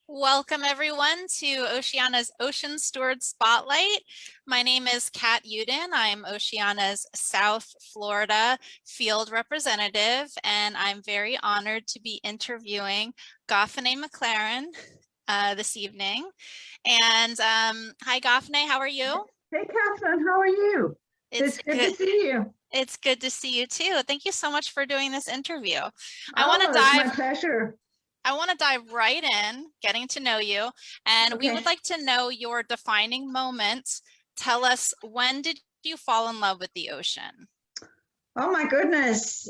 Welcome everyone to Oceana's Ocean Steward Spotlight. My name is Kat Uden. I'm Oceana's South Florida field representative, and I'm very honored to be interviewing Goffinet McLaren this evening. And hi Goffinet, how are you? Hey, Catherine, how are you? It's It's good to good. see you. It's good to see you too. Thank you so much for doing this interview. I want to Oh, it's my dive pleasure. right in, getting to know you, and we would Okay. like to know your defining moments. Tell us, when did you fall in love with the ocean? Oh my goodness.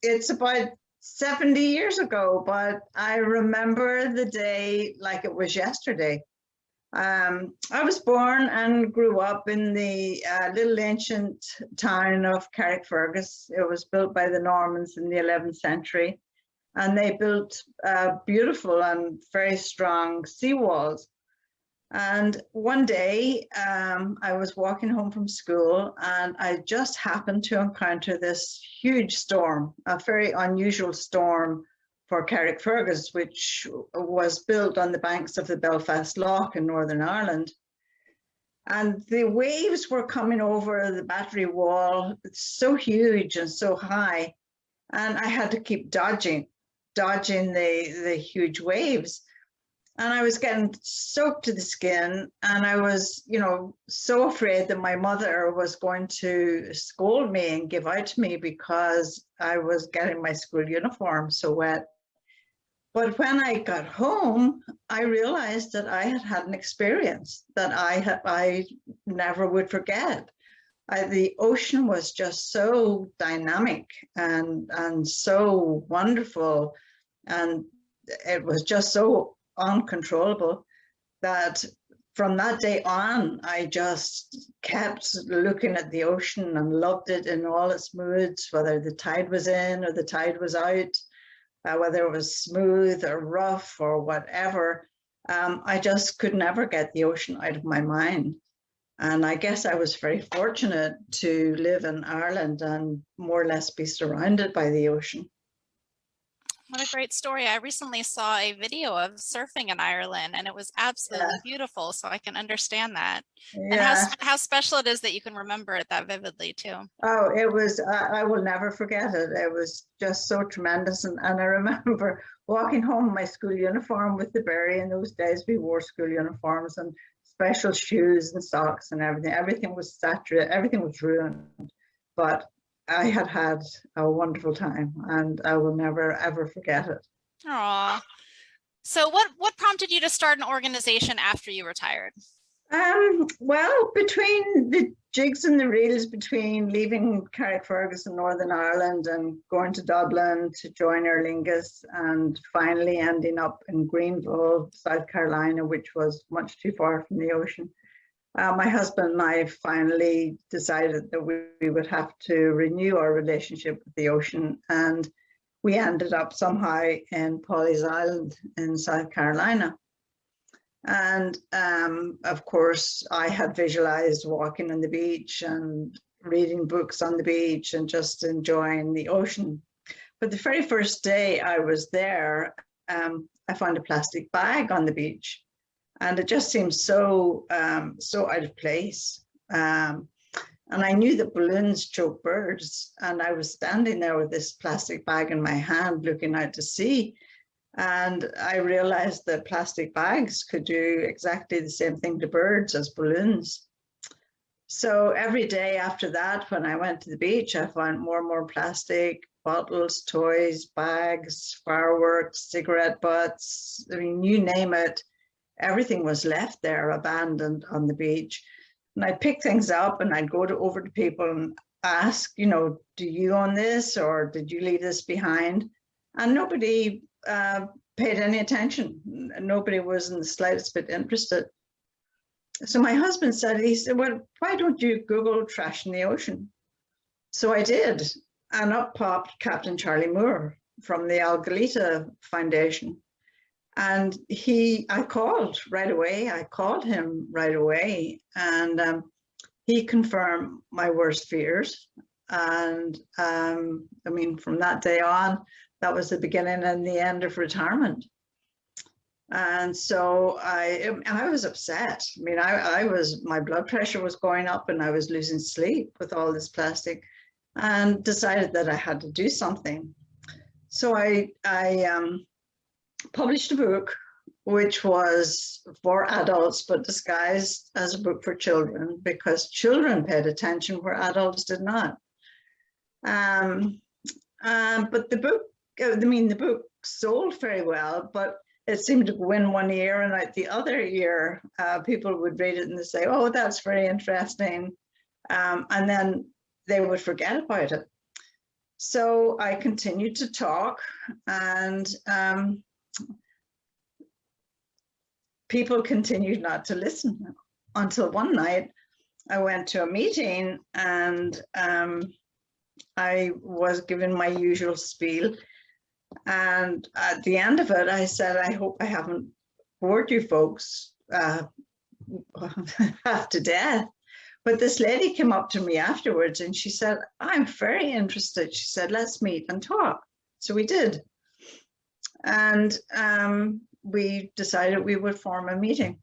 It's about 70 years ago, but I remember the day like it was yesterday. I was born and grew up in the little ancient town of Carrickfergus. It was built by the Normans in the 11th century, and they built beautiful and very strong seawalls. And one day I was walking home from school and I just happened to encounter this huge storm, a very unusual storm for Carrickfergus, which was built on the banks of the Belfast Lough in Northern Ireland. And the waves were coming over the battery wall, so huge and so high. And I had to keep dodging the huge waves. And I was getting soaked to the skin, and I was, so afraid that my mother was going to scold me and give out to me because I was getting my school uniform so wet. But when I got home, I realized that I had had an experience that I never would forget. The ocean was just so dynamic and so wonderful, and it was just so uncontrollable that from that day on, I just kept looking at the ocean and loved it in all its moods, whether the tide was in or the tide was out, whether it was smooth or rough or whatever. I just could never get the ocean out of my mind. And I guess I was very fortunate to live in Ireland and more or less be surrounded by the ocean. What a great story. I recently saw a video of surfing in Ireland and it was absolutely Yeah, beautiful, so I can understand that. And yeah. how special it is that you can remember it that vividly too. Oh, it was, I will never forget it. It was just so tremendous. And I remember walking home in my school uniform with the berry. In those days, we wore school uniforms and special shoes and socks and everything. Everything was saturated, everything was ruined. But I had had a wonderful time and I will never, ever forget it. Aw. So what prompted you to start an organization after you retired? Well, between the jigs and the reels, between leaving Carrickfergus in Northern Ireland and going to Dublin to join Aer Lingus and finally ending up in Greenville, South Carolina, which was much too far from the ocean. My husband and I finally decided that we would have to renew our relationship with the ocean, and we ended up somehow in Pawleys Island in South Carolina. And of course, I had visualized walking on the beach and reading books on the beach and just enjoying the ocean. But the very first day I was there, I found a plastic bag on the beach, and it just seemed so so out of place. And I knew that balloons choke birds, and I was standing there with this plastic bag in my hand, looking out to sea. And I realized that plastic bags could do exactly the same thing to birds as balloons. So every day after that, when I went to the beach, I found more and more plastic bottles, toys, bags, fireworks, cigarette butts. I mean, you name it, everything was left there abandoned on the beach. And I'd pick things up and I'd go over to people and ask, do you own this or did you leave this behind? And nobody paid any attention. Nobody was in the slightest bit interested. So my husband he said, well, why don't you Google trash in the ocean? So I did. And up popped Captain Charlie Moore from the Algalita Foundation. And I called right away. I called him right away. And he confirmed my worst fears. And I mean, from that day on, that was the beginning and the end of retirement. And so I was upset. I mean, my blood pressure was going up and I was losing sleep with all this plastic, and decided that I had to do something. So I published a book which was for adults, but disguised as a book for children, because children paid attention where adults did not. But the book sold very well, but it seemed to go in one ear and out the other ear. People would read it and they say, oh, that's very interesting. And then they would forget about it. So I continued to talk, and people continued not to listen, until one night I went to a meeting, and I was given my usual spiel. And at the end of it, I said, I hope I haven't bored you folks half to death. But this lady came up to me afterwards and she said, I'm very interested. She said, let's meet and talk. So we did. And we decided we would form a meeting,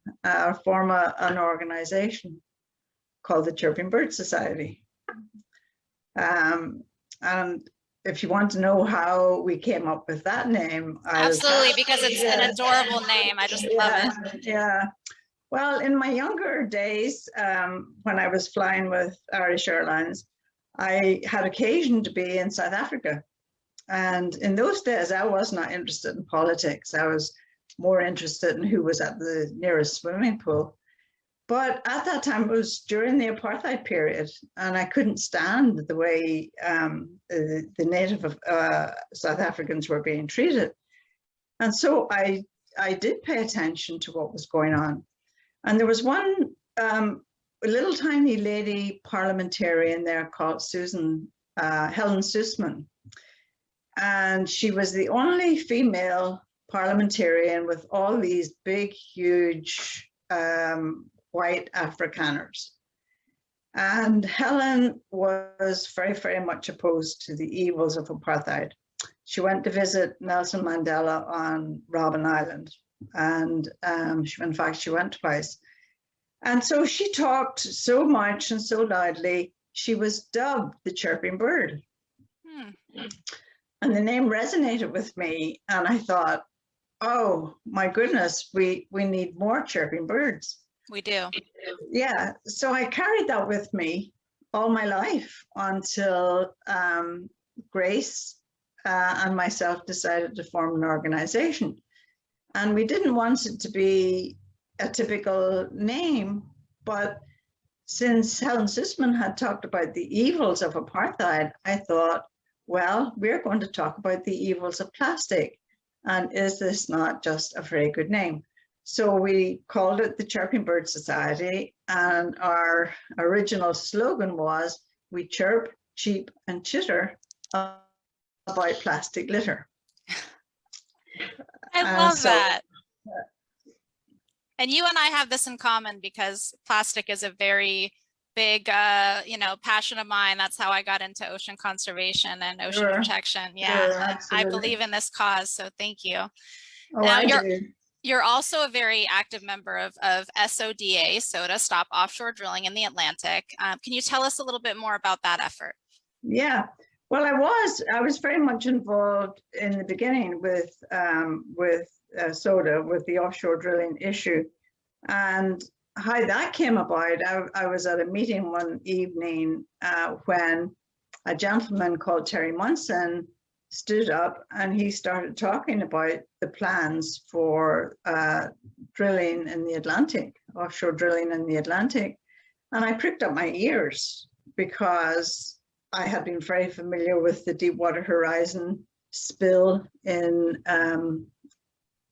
form an organization called the Chirping Bird Society. And if you want to know how we came up with that name. Absolutely, because it's an adorable name. I just love it. Yeah. Well, in my younger days, when I was flying with Irish Airlines, I had occasion to be in South Africa. And in those days, I was not interested in politics. I was more interested in who was at the nearest swimming pool. But at that time, it was during the apartheid period, and I couldn't stand the way the native South Africans were being treated. And so I did pay attention to what was going on. And there was one little tiny lady parliamentarian there called Helen Sussman. And she was the only female parliamentarian with all these big, huge white Afrikaners. And Helen was very, very much opposed to the evils of apartheid. She went to visit Nelson Mandela on Robben Island. And in fact, she went twice. And so she talked so much and so loudly, she was dubbed the Chirping Bird. And the name resonated with me. And I thought, oh, my goodness, we need more chirping birds. We do. Yeah. So I carried that with me all my life until Grace and myself decided to form an organization. And we didn't want it to be a typical name, but since Helen Sussman had talked about the evils of apartheid, I thought, well, we're going to talk about the evils of plastic. And is this not just a very good name? So we called it the Chirping Bird Society, and our original slogan was, we chirp, cheep, and chitter about plastic litter. I love that. And you and I have this in common, because plastic is a very big, passion of mine. That's how I got into ocean conservation and ocean protection. Yeah, I believe in this cause. So thank you. Oh, now you're also a very active member of SODA, Stop Offshore Drilling in the Atlantic. Can you tell us a little bit more about that effort? Yeah, well, I was very much involved in the beginning with SODA, with the offshore drilling issue. And how that came about, I was at a meeting one evening when a gentleman called Terry Munson stood up and he started talking about the plans for drilling in the Atlantic, offshore drilling in the Atlantic. And I pricked up my ears because I had been very familiar with the Deepwater Horizon spill in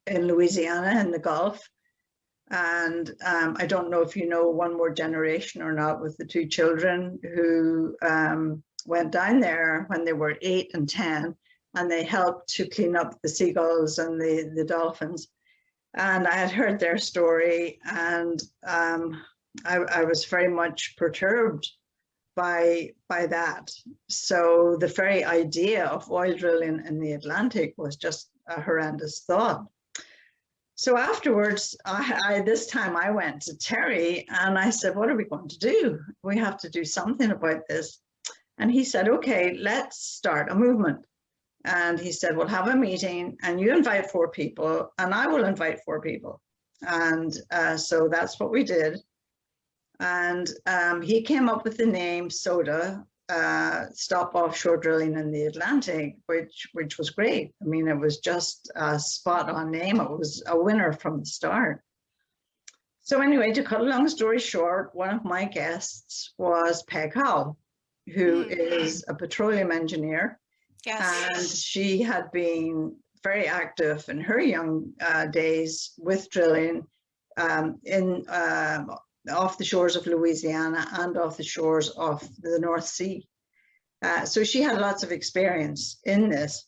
Louisiana in the Gulf. And I don't know if you know One More Generation or not, with the two children who went down there when they were 8 and 10, and they helped to clean up the seagulls and the dolphins. And I had heard their story, and I was very much perturbed by that. So the very idea of oil drilling in the Atlantic was just a horrendous thought. So afterwards, this time I went to Terry and I said, what are we going to do? We have to do something about this. And he said, okay, let's start a movement. And he said, we'll have a meeting and you invite 4 people and I will invite 4 people. And so that's what we did. And he came up with the name SODA, Stop Offshore Drilling in the Atlantic, which was great. I mean, it was just a spot on name. It was a winner from the start. So anyway, to cut a long story short, one of my guests was Peg Howell, who is a petroleum engineer. Yes. And she had been very active in her young days with drilling off the shores of Louisiana and off the shores of the North Sea. So she had lots of experience in this.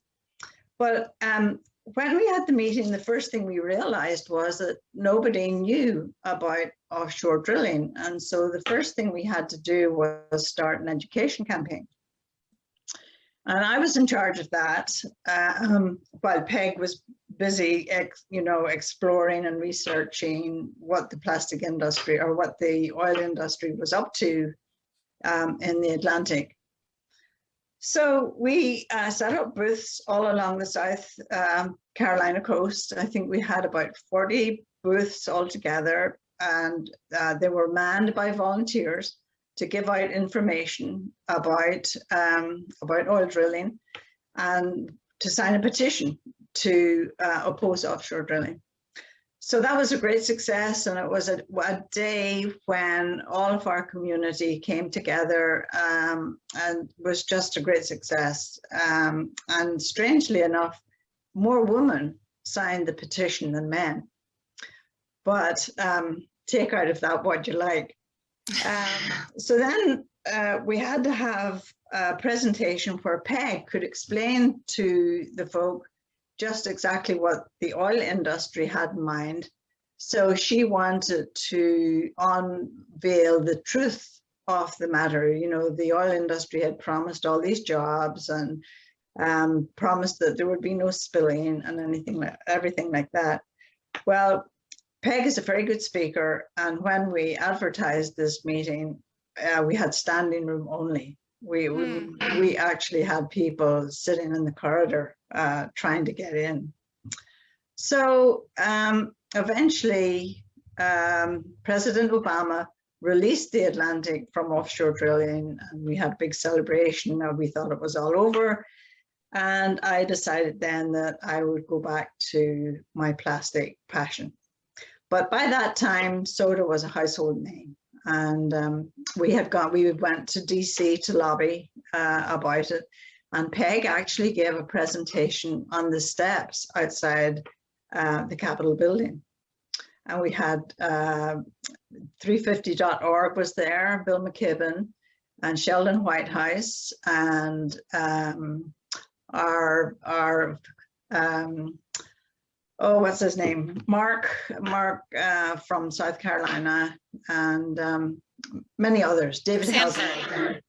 But when we had the meeting, the first thing we realized was that nobody knew about offshore drilling. And so the first thing we had to do was start an education campaign. And I was in charge of that while Peg was busy, exploring and researching what the plastic industry or what the oil industry was up to in the Atlantic. So we set up booths all along the South Carolina coast. I think we had about 40 booths altogether, and they were manned by volunteers to give out information about oil drilling and to sign a petition to oppose offshore drilling. So that was a great success, and it was a day when all of our community came together and was just a great success. And strangely enough, more women signed the petition than men. But take out of that what you like. So then we had to have a presentation where Peg could explain to the folk just exactly what the oil industry had in mind. So she wanted to unveil the truth of the matter. You know, the oil industry had promised all these jobs and promised that there would be no spilling and everything like that. Well, Peg is a very good speaker, and when we advertised this meeting, we had standing room only. We actually had people sitting in the corridor trying to get in. So eventually, President Obama released the Atlantic from offshore drilling, and we had a big celebration. We thought it was all over. And I decided then that I would go back to my plastic passion. But by that time, soda was a household name. And we went to DC to lobby about it. And Peg actually gave a presentation on the steps outside the Capitol building. And we had 350.org was there, Bill McKibben and Sheldon Whitehouse, and our what's his name? Mark from South Carolina, and many others. David Sanford.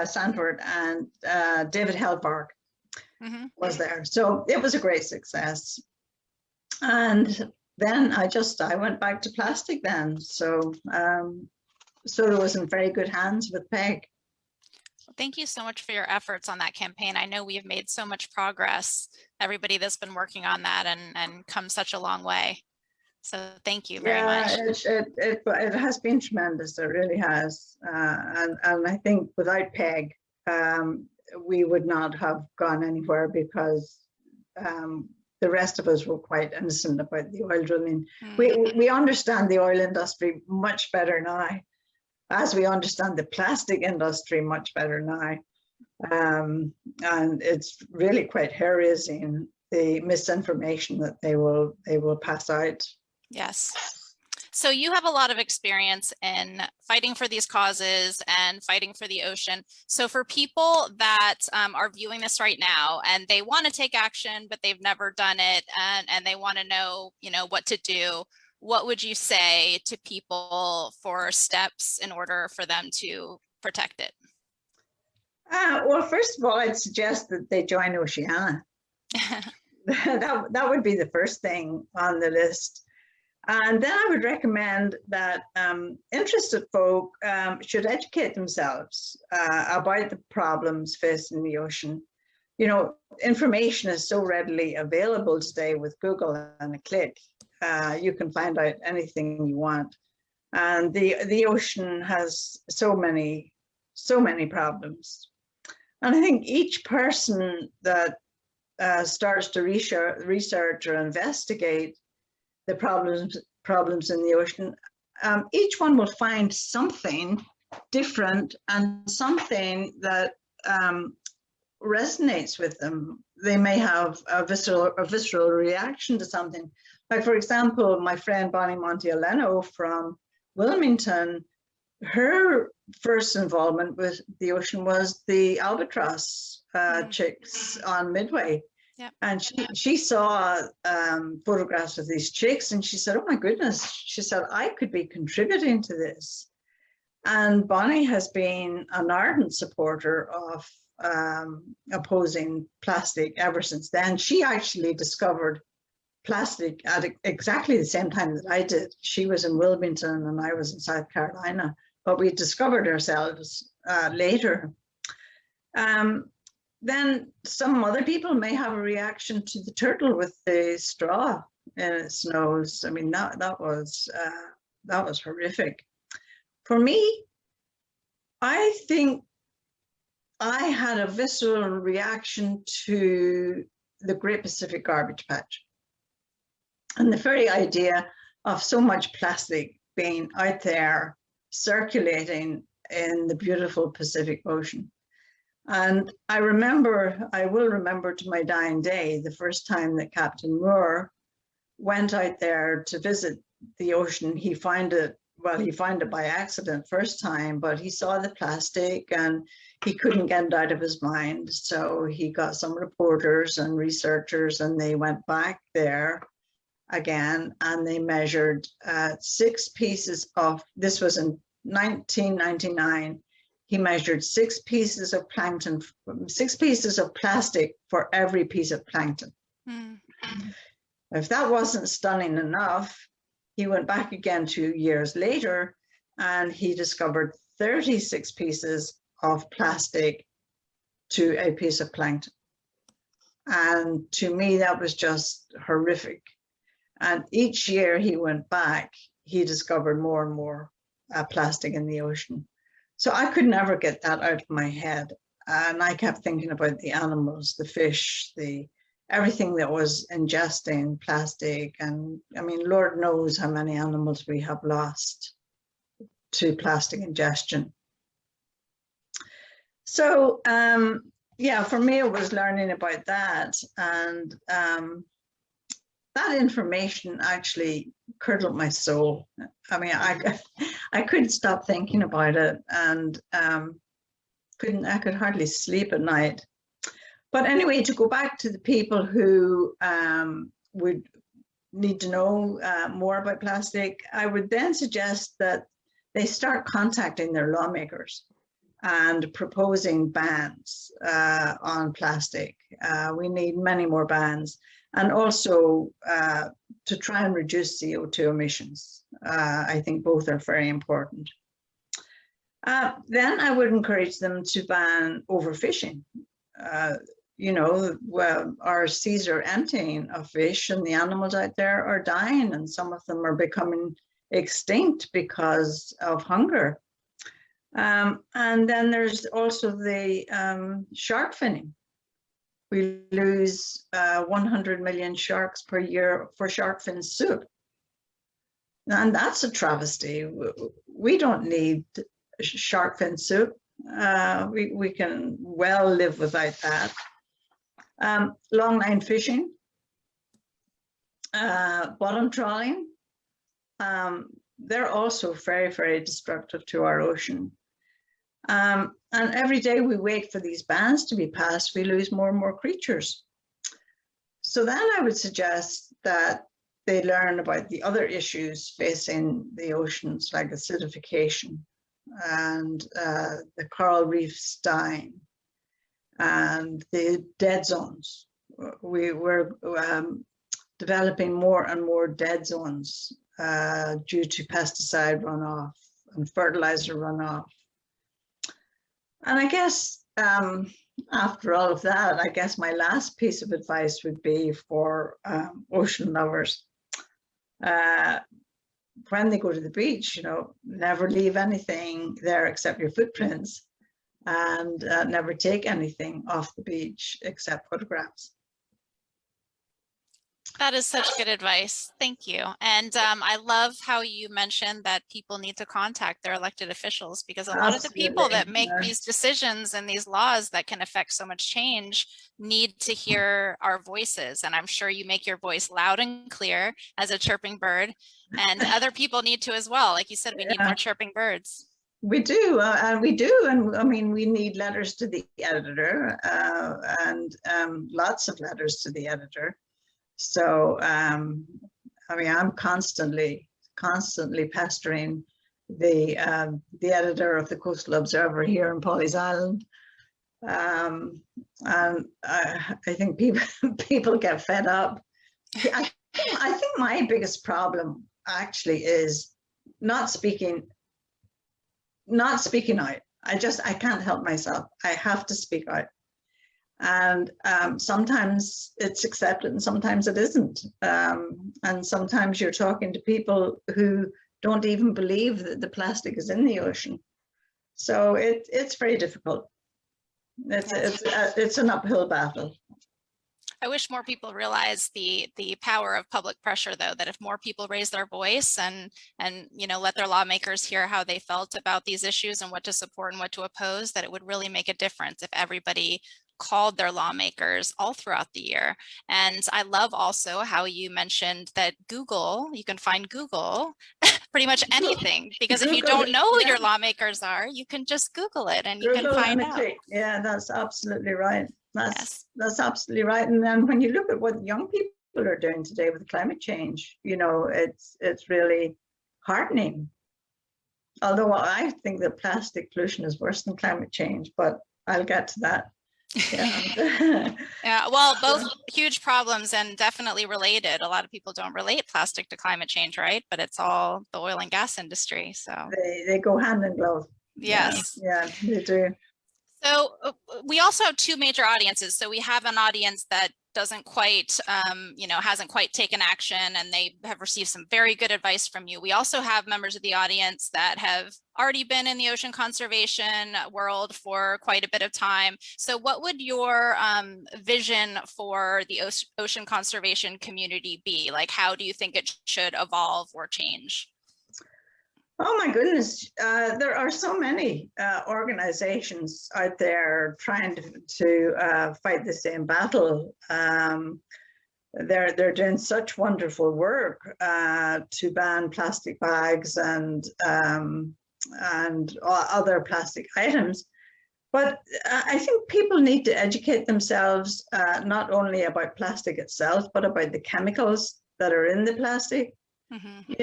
Sanford and David Helbarg was there. So it was a great success. And then I went back to plastic then. So soda was in very good hands with Peg. Thank you so much for your efforts on that campaign. I know we have made so much progress, everybody that's been working on that, and come such a long way. So thank you very much. It has been tremendous. It really has. And I think without Peg, we would not have gone anywhere, because the rest of us were quite innocent about the oil drilling. We understand the oil industry much better now, as we understand the plastic industry much better now. And it's really quite hair-raising, the misinformation that they will pass out. Yes. So you have a lot of experience in fighting for these causes and fighting for the ocean. So for people that are viewing this right now and they want to take action, but they've never done it, and they want to know, what to do, what would you say to people for steps in order for them to protect it? Well, first of all, I'd suggest that they join Oceana. that would be the first thing on the list. And then I would recommend that interested folk should educate themselves about the problems facing the ocean. You know, information is so readily available today with Google and a click. You can find out anything you want. And the ocean has so many problems. And I think each person that starts to research or investigate the problems in the ocean, each one will find something different and something that resonates with them. They may have a visceral reaction to something. Like, for example, my friend Bonnie Montioleno from Wilmington, her first involvement with the ocean was the albatross chicks on Midway. Yep. And she saw photographs of these chicks, and she said, oh my goodness, she said, I could be contributing to this. And Bonnie has been an ardent supporter of opposing plastic ever since then. She actually discovered plastic at exactly the same time that I did. She was in Wilmington and I was in South Carolina, but we discovered ourselves later. Then some other people may have a reaction to the turtle with the straw in its nose. I mean, that was horrific. For me, I think I had a visceral reaction to the Great Pacific Garbage Patch. And the very idea of so much plastic being out there circulating in the beautiful Pacific Ocean. And I will remember to my dying day, the first time that Captain Moore went out there to visit the ocean. He found it by accident first time, but he saw the plastic and he couldn't get it out of his mind. So he got some reporters and researchers and they went back there again and they measured 6 pieces of, this was in 1999, he measured 6 pieces of plankton, 6 pieces of plastic for every piece of plankton. Mm. If that wasn't stunning enough, he went back again 2 years later and he discovered 36 pieces of plastic to a piece of plankton. And to me, that was just horrific. And each year he went back, he discovered more and more plastic in the ocean. So I could never get that out of my head. And I kept thinking about the animals, the fish, everything that was ingesting plastic. And I mean, Lord knows how many animals we have lost to plastic ingestion. So yeah, for me, it was learning about that. And that information actually curdled my soul. I mean, I couldn't stop thinking about it, and I could hardly sleep at night. But anyway, to go back to the people who would need to know more about plastic, I would then suggest that they start contacting their lawmakers and proposing bans on plastic. We need many more bans. And also to try and reduce CO2 emissions. I think both are very important. Then I would encourage them to ban overfishing. You know, well, our seas are emptying of fish and the animals out there are dying and some of them are becoming extinct because of hunger. And then there's also the shark finning. We lose 100 million sharks per year for shark fin soup. And that's a travesty. We don't need shark fin soup. We can well live without that. Longline fishing, bottom trawling, they're also very, very destructive to our ocean. And every day we wait for these bans to be passed, we lose more and more creatures. So then I would suggest that they learn about the other issues facing the oceans, like acidification and the coral reefs dying and the dead zones. we were developing more and more dead zones due to pesticide runoff and fertilizer runoff. And I guess after all of that, I guess my last piece of advice would be for ocean lovers. When they go to the beach, never leave anything there except your footprints, and never take anything off the beach except photographs. That is such good advice. Thank you. And I love how you mentioned that people need to contact their elected officials, because a lot of the people that make these decisions and these laws that can affect so much change need to hear our voices. And I'm sure you make your voice loud and clear as a chirping bird, and other people need to as well. Like you said, we need more chirping birds. We do, and we do. And I mean, we need letters to the editor and lots of letters to the editor. So, I mean, I'm constantly pestering the editor of the Coastal Observer here in Pawleys Island, and I think people get fed up. I think my biggest problem actually is not speaking out. I can't help myself. I have to speak out. And sometimes it's accepted and sometimes it isn't. And sometimes you're talking to people who don't even believe that the plastic is in the ocean. So it's very difficult. It's an uphill battle. I wish more people realize the power of public pressure, though, that if more people raise their voice and let their lawmakers hear how they felt about these issues and what to support and what to oppose, that it would really make a difference if everybody called their lawmakers all throughout the year. And I love also how you mentioned that Google, you can find Google pretty much anything, because if you don't know who your lawmakers are, you can just Google it and you can find out. Yeah, that's absolutely right. That's absolutely right. And then when you look at what young people are doing today with climate change, it's really heartening. Although I think that plastic pollution is worse than climate change, but I'll get to that. Yeah. Yeah, well, both huge problems and definitely related. A lot of people don't relate plastic to climate change, right? But it's all the oil and gas industry. So they go hand in glove. Yes. Yeah, they do. So we also have two major audiences. So we have an audience that doesn't quite, hasn't quite taken action, and they have received some very good advice from you. We also have members of the audience that have already been in the ocean conservation world for quite a bit of time. So what would your vision for the ocean conservation community be? Like, how do you think it should evolve or change? Oh my goodness, there are so many organizations out there trying to fight the same battle. They're doing such wonderful work to ban plastic bags and other plastic items. But I think people need to educate themselves not only about plastic itself, but about the chemicals that are in the plastic. Mm-hmm.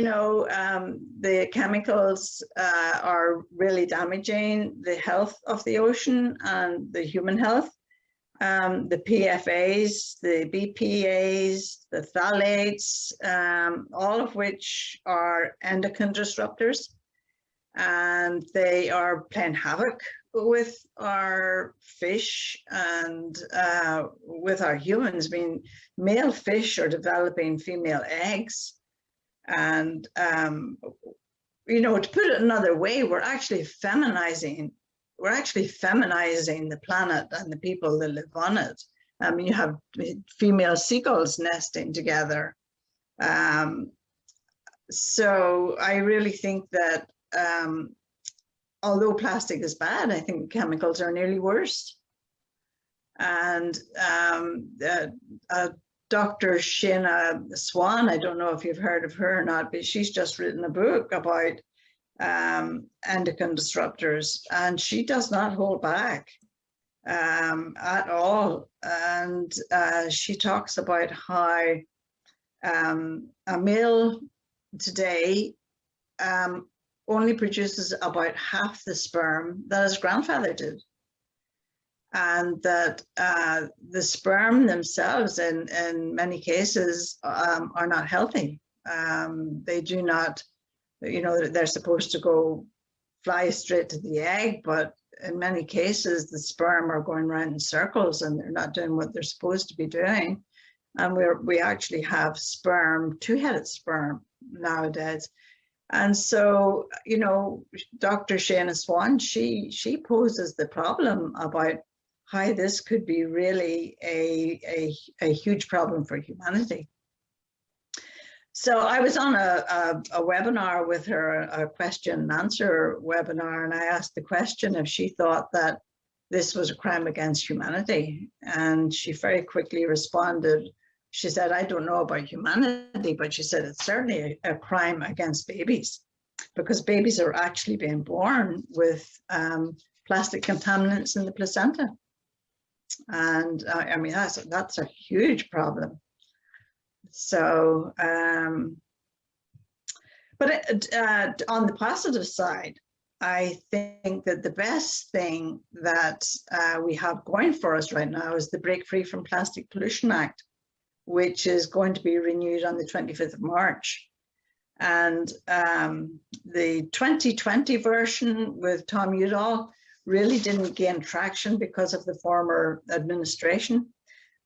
The chemicals are really damaging the health of the ocean and the human health. The PFAs, the BPAs, the phthalates, all of which are endocrine disruptors, and they are playing havoc with our fish and with our humans. I mean, male fish are developing female eggs. And, to put it another way, we're actually feminizing the planet and the people that live on it. I mean, you have female seagulls nesting together. So I really think that although plastic is bad, I think chemicals are nearly worse. And Dr. Shana Swan, I don't know if you've heard of her or not, but she's just written a book about endocrine disruptors, and she does not hold back at all. And she talks about how a male today only produces about half the sperm that his grandfather did. and that the sperm themselves in many cases are not healthy. They do not, they're supposed to go fly straight to the egg, but in many cases the sperm are going around in circles and they're not doing what they're supposed to be doing. And we actually have sperm, two-headed sperm nowadays. And so, Dr. Shana Swan, she poses the problem about how this could be really a huge problem for humanity. So I was on a webinar with her, a question and answer webinar, and I asked the question if she thought that this was a crime against humanity. And she very quickly responded. She said, I don't know about humanity, but she said it's certainly a crime against babies, because babies are actually being born with plastic contaminants in the placenta. And I mean, that's a huge problem. So, but on the positive side, I think that the best thing that we have going for us right now is the Break Free from Plastic Pollution Act, which is going to be renewed on the 25th of March. And the 2020 version with Tom Udall really didn't gain traction because of the former administration.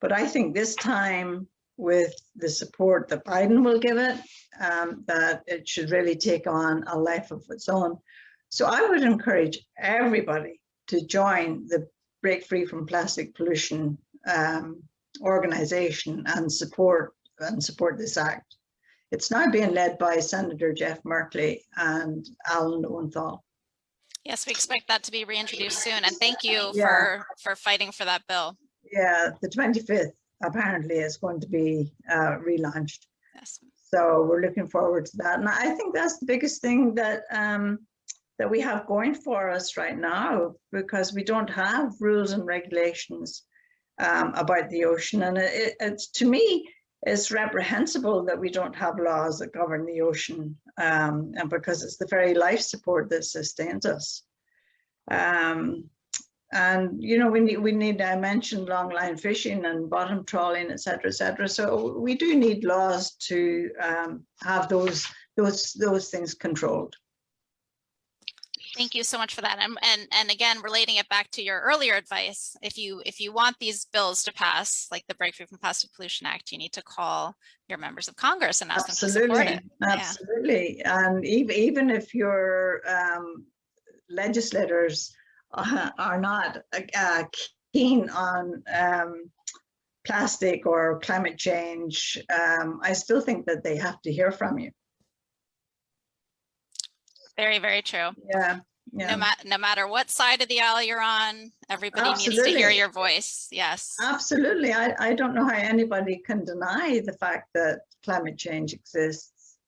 But I think this time, with the support that Biden will give it, that it should really take on a life of its own. So I would encourage everybody to join the Break Free from Plastic Pollution organization and support this act. It's now being led by Senator Jeff Merkley and Helen Sussman. Yes, we expect that to be reintroduced soon, and thank you for fighting for that bill. Yeah, the 25th apparently is going to be relaunched. Yes. So we're looking forward to that, and I think that's the biggest thing that that we have going for us right now, because we don't have rules and regulations about the ocean, and it's, to me, it's reprehensible that we don't have laws that govern the ocean, and because it's the very life support that sustains us. And we need, I mentioned long line fishing and bottom trawling, et cetera, et cetera. So we do need laws to have those things controlled. Thank you so much for that. And again, relating it back to your earlier advice, if you want these bills to pass, like the Break Free from Plastic Pollution Act, you need to call your members of Congress and ask them to support it. Absolutely. Yeah. And even if your legislators are not keen on plastic or climate change, I still think that they have to hear from you. Very, very true. Yeah. No matter what side of the aisle you're on, everybody needs to hear your voice. Yes. Absolutely. I don't know how anybody can deny the fact that climate change exists,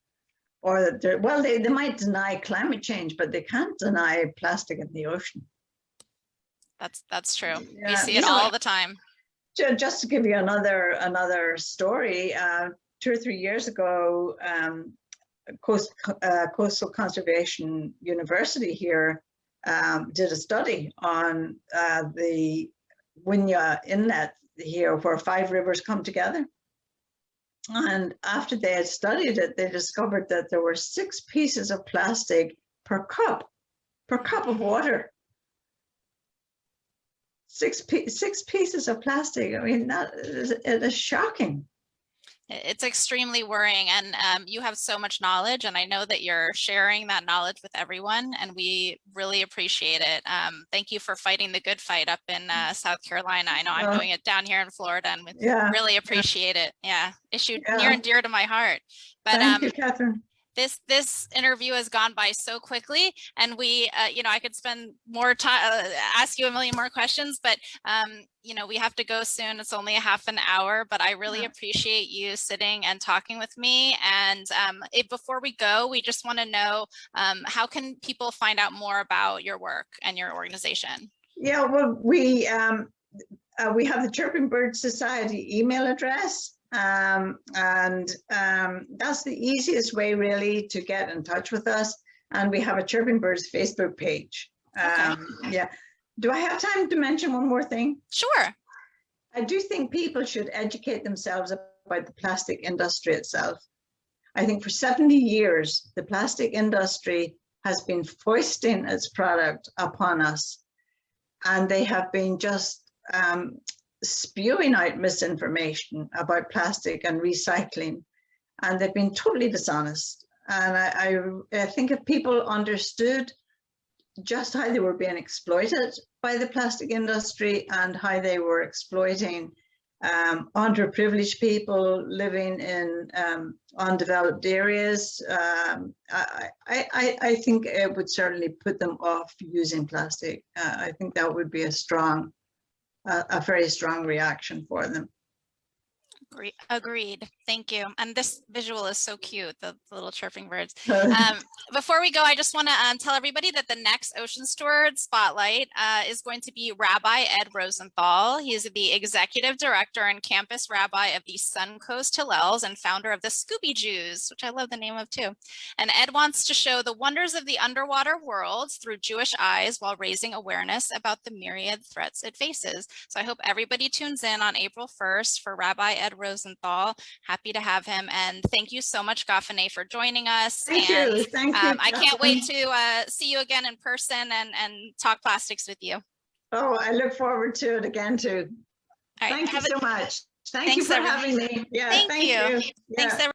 or that well, they might deny climate change, but they can't deny plastic in the ocean. That's true. Yeah. We see it all the time. Just to give you another story, 2 or 3 years ago, Coastal Conservation University here did a study on the Winya Inlet here, where 5 rivers come together. And after they had studied it, they discovered that there were 6 pieces of plastic per cup of water. 6 pieces of plastic. I mean, it is shocking. It's extremely worrying, and you have so much knowledge, and I know that you're sharing that knowledge with everyone, and we really appreciate it. Thank you for fighting the good fight up in South Carolina. I know I'm doing it down here in Florida, and we really appreciate it. Yeah, issue near and dear to my heart. But thank you, Catherine. This interview has gone by so quickly, and we, I could spend more time, ask you a million more questions, but we have to go soon. It's only a half an hour, but I really appreciate you sitting and talking with me. And before we go, we just want to know, how can people find out more about your work and your organization? Yeah, well, we have the Chirping Bird Society email address. And that's the easiest way really to get in touch with us. And we have a Chirping Birds Facebook page. Yeah, Do I have time to mention one more thing? Sure. I do think people should educate themselves about the plastic industry itself. I think for 70 years, the plastic industry has been foisting its product upon us, and they have been just spewing out misinformation about plastic and recycling, and they've been totally dishonest. And I think if people understood just how they were being exploited by the plastic industry and how they were exploiting underprivileged people living in undeveloped areas, I think it would certainly put them off using plastic. I think that would be a very strong reaction for them. Agreed. Thank you. And this visual is so cute, the little chirping birds. Before we go, I just want to tell everybody that the next Ocean Steward Spotlight is going to be Rabbi Ed Rosenthal. He is the executive director and campus rabbi of the Suncoast Hillels and founder of the Scooby Jews, which I love the name of too. And Ed wants to show the wonders of the underwater world through Jewish eyes while raising awareness about the myriad threats it faces. So I hope everybody tunes in on April 1st for Rabbi Ed Rosenthal. Happy to have him, and thank you so much, Goffinet, for joining us. Thank you. I can't wait to see you again in person and talk plastics with you. Oh, I look forward to it again too. Right, thank you so much. Thank you Thanks, for having me. Yeah, thank you. Yeah. Thanks, everyone.